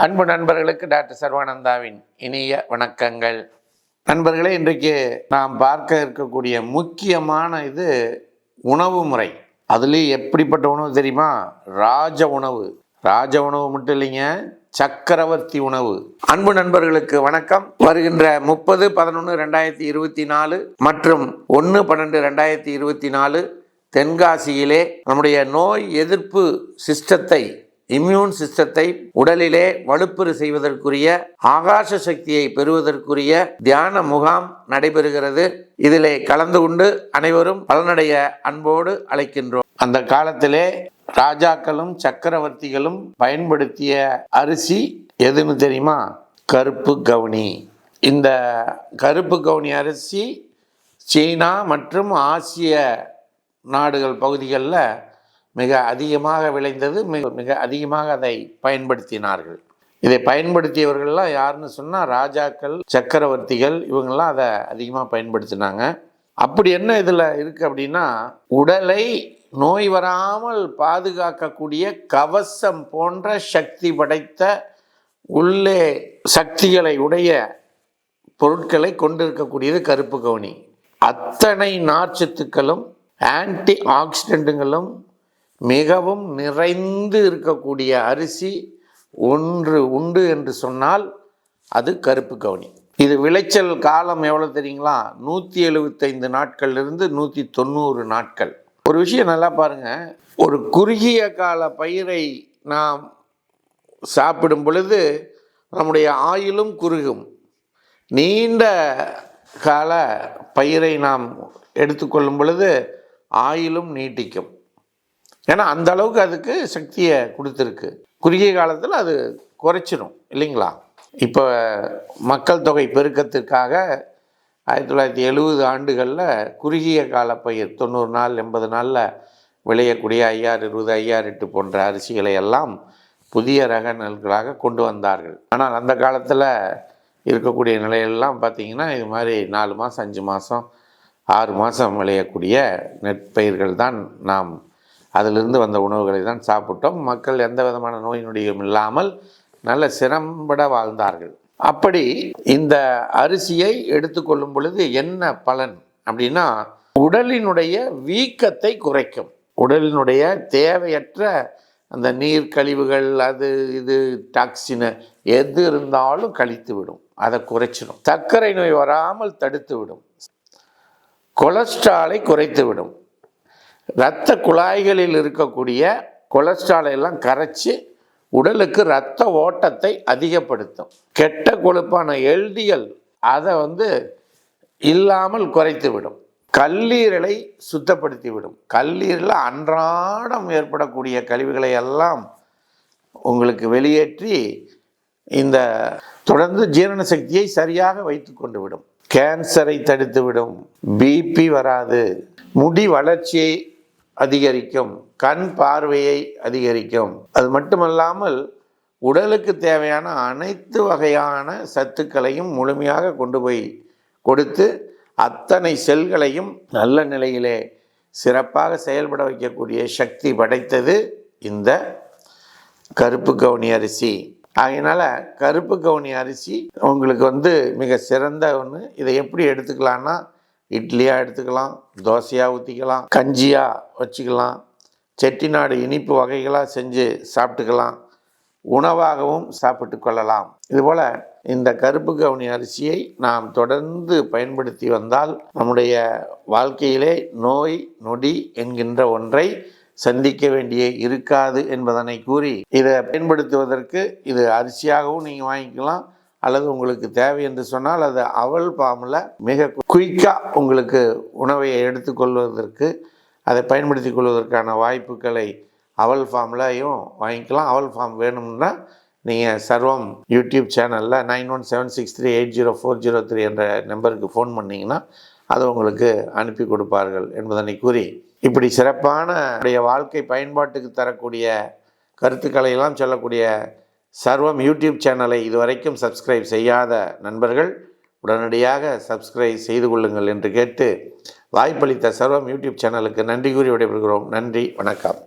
அன்பு நண்பர்களுக்கு டாக்டர் சர்வானந்தாவின் இனிய வணக்கங்கள். நண்பர்களே, இன்றைக்கு நாம் பார்க்க இருக்கக்கூடிய முக்கியமான உணவு முறை. அதுலேயும் எப்படிப்பட்ட உணவு தெரியுமா? ராஜ உணவு. ராஜ உணவு மட்டும் இல்லைங்க, சக்கரவர்த்தி உணவு. அன்பு நண்பர்களுக்கு வணக்கம். வருகின்ற 30/11/2024 மற்றும் 1/12/2024 தென்காசியிலே நம்முடைய நோய் எதிர்ப்பு சிஸ்டத்தை, இம்யூன் சிஸ்டத்தை உடலிலே வலுப்பெறு செய்வதற்குரிய, ஆகாச சக்தியை பெறுவதற்குரிய தியான முகாம் நடைபெறுகிறது. இதிலே கலந்து கொண்டு அனைவரும் பலனடைய அன்போடு அழைக்கின்றோம். அந்த காலத்திலே ராஜாக்களும் சக்கரவர்த்திகளும் பயன்படுத்திய அரிசி எதுன்னு தெரியுமா? கருப்பு கவுனி. இந்த கருப்பு கவுனி அரிசி சீனா மற்றும் ஆசிய நாடுகள் பகுதிகளில் மிக அதிகமாக விளைந்தது. மிக அதிகமாக அதை பயன்படுத்தினார்கள். இதை பயன்படுத்தியவர்கள்லாம் யாருன்னு சொன்னால் ராஜாக்கள், சக்கரவர்த்திகள், இவங்கெல்லாம் அதை அதிகமாக பயன்படுத்தினாங்க. அப்படி என்ன இதில் இருக்குது அப்படின்னா, உடலை நோய் வராமல் பாதுகாக்கக்கூடிய கவசம் போன்ற சக்தி படைத்த, உள்ளே சக்திகளை உடைய பொருட்களை கொண்டிருக்கக்கூடியது கருப்பு கவுனி. அத்தனை நார்ச்சத்துக்களும் ஆன்டி ஆக்சிடென்ட்டுகளும் மிகவும் நிறைந்து இருக்கக்கூடிய அரிசி ஒன்று உண்டு என்று சொன்னால் அது கருப்பு கவுனி. இது விளைச்சல் காலம் எவ்வளோ தெரியுங்களா? 175 நாட்கள்லிருந்து 190 நாட்கள். ஒரு விஷயம் நல்லா பாருங்கள், ஒரு குறுகிய கால பயிரை நாம் சாப்பிடும் பொழுது நம்முடைய ஆயுளும் குறுகும். நீண்ட கால பயிரை நாம் எடுத்துக்கொள்ளும் பொழுது ஆயுளும் நீட்டிக்கும். ஏன்னா அந்த அளவுக்கு அதுக்கு சக்தியை கொடுத்துருக்கு. குறுகிய காலத்தில் அது குறைச்சிடும் இல்லைங்களா? இப்போ மக்கள் தொகை பெருக்கத்திற்காக 1970 ஆண்டுகளில் குறுகிய கால பயிர் 90 நாள் 80 நாளில் விளையக்கூடிய 5020 5008 போன்ற அரிசிகளை எல்லாம் புதிய ரக நெல்களாக கொண்டு வந்தார்கள். ஆனால் அந்த காலத்தில் இருக்கக்கூடிய நிலையெல்லாம் பார்த்திங்கன்னா இது மாதிரி 4 மாதம் 5 மாதம் 6 மாதம் விளையக்கூடிய நெற்பயிர்கள் தான் நாம் அதிலிருந்து வந்த உணவுகளை தான் சாப்பிட்டோம். மக்கள் எந்த விதமான நோய் நொடியும் இல்லாமல் நல்ல சிறம்பட வாழ்ந்தார்கள். அப்படி இந்த அரிசியை எடுத்துக்கொள்ளும் பொழுது என்ன பலன் அப்படின்னா, உடலினுடைய வீக்கத்தை குறைக்கும். உடலினுடைய தேவையற்ற அந்த நீர் கழிவுகள், அது இது டாக்ஸின் எது இருந்தாலும் கழித்து விடும், அதை குறைச்சிடும். சர்க்கரை நோய் வராமல் தடுத்து விடும். கொலஸ்ட்ராலை குறைத்து விடும். இரத்த குழாய்களில் இருக்கக்கூடிய கொலஸ்ட்ராலை எல்லாம் கரைச்சி உடலுக்கு இரத்த ஓட்டத்தை அதிகப்படுத்தும். கெட்ட கொழுப்பான எல்டிஎல் அதை இல்லாமல் குறைத்து விடும். கல்லீரலை சுத்தப்படுத்தி விடும். கல்லீரலில் அன்றாடம் ஏற்படக்கூடிய கழிவுகளை எல்லாம் உங்களுக்கு வெளியேற்றி இந்த தொடர்ந்து ஜீரண சக்தியை சரியாக வைத்து கொண்டு விடும். கேன்சரை தடுத்து விடும். பிபி வராது. முடி வளர்ச்சியை அதிகரிக்கும். கண் பார்வையை அதிகரிக்கும். அது மட்டுமல்லாமல் உடலுக்கு தேவையான அனைத்து வகையான சத்துக்களையும் முழுமையாக கொண்டு போய் கொடுத்து அத்தனை செல்களையும் நல்ல நிலையிலே சிறப்பாக செயல்பட வைக்கக்கூடிய சக்தி படைத்தது இந்த கருப்பு கவுனி அரிசி. அதனால் கருப்பு கவுனி அரிசி உங்களுக்கு மிக சிறந்த ஒன்று. இதை எப்படி எடுத்துக்கலான்னா, இட்லியாக எடுத்துக்கலாம், தோசையாக ஊற்றிக்கலாம், கஞ்சியாக வச்சுக்கலாம், செட்டிநாடு இனிப்பு வகைகளாக செஞ்சு சாப்பிட்டுக்கலாம், உணவாகவும் சாப்பிட்டு கொள்ளலாம். இதுபோல் இந்த கருப்பு கவுனி அரிசியை நாம் தொடர்ந்து பயன்படுத்தி வந்தால் நம்முடைய வாழ்க்கையிலே நோய் நொடி என்கின்ற ஒன்றை சந்திக்க வேண்டிய இருக்காது என்பதனை கூறி, இதை பயன்படுத்துவதற்கு இது அரிசியாகவும் நீங்கள் வாங்கிக்கலாம், அல்லது உங்களுக்கு தேவை என்று சொன்னால் அது அவல் ஃபார்மில் மிக குயிக்காக உங்களுக்கு உணவை எடுத்துக்கொள்வதற்கு, அதை பயன்படுத்தி கொள்வதற்கான வாய்ப்புகளை அவல் ஃபார்ம்லையும் வாங்கிக்கலாம். அவல் ஃபார்ம் வேணும்னா நீங்கள் சர்வம் யூடியூப் சேனலில் 9176380403 என்ற நம்பருக்கு ஃபோன் பண்ணிங்கன்னா அதை உங்களுக்கு அனுப்பி கொடுப்பார்கள் என்பதனை கூறி, இப்படி சிறப்பான வாழ்க்கை பயன்பாட்டுக்கு தரக்கூடிய கருத்துக்களை எல்லாம் சொல்லக்கூடிய சர்வம் யூடியூப் சேனலை இதுவரைக்கும் சப்ஸ்கிரைப் செய்யாத நண்பர்கள் உடனடியாக சப்ஸ்கிரைப் செய்து கொள்ளுங்கள் என்று கேட்டு, வாய்ப்பளித்த சர்வம் யூடியூப் சேனலுக்கு நன்றி கூறி விடைபெறுகிறோம். நன்றி, வணக்கம்.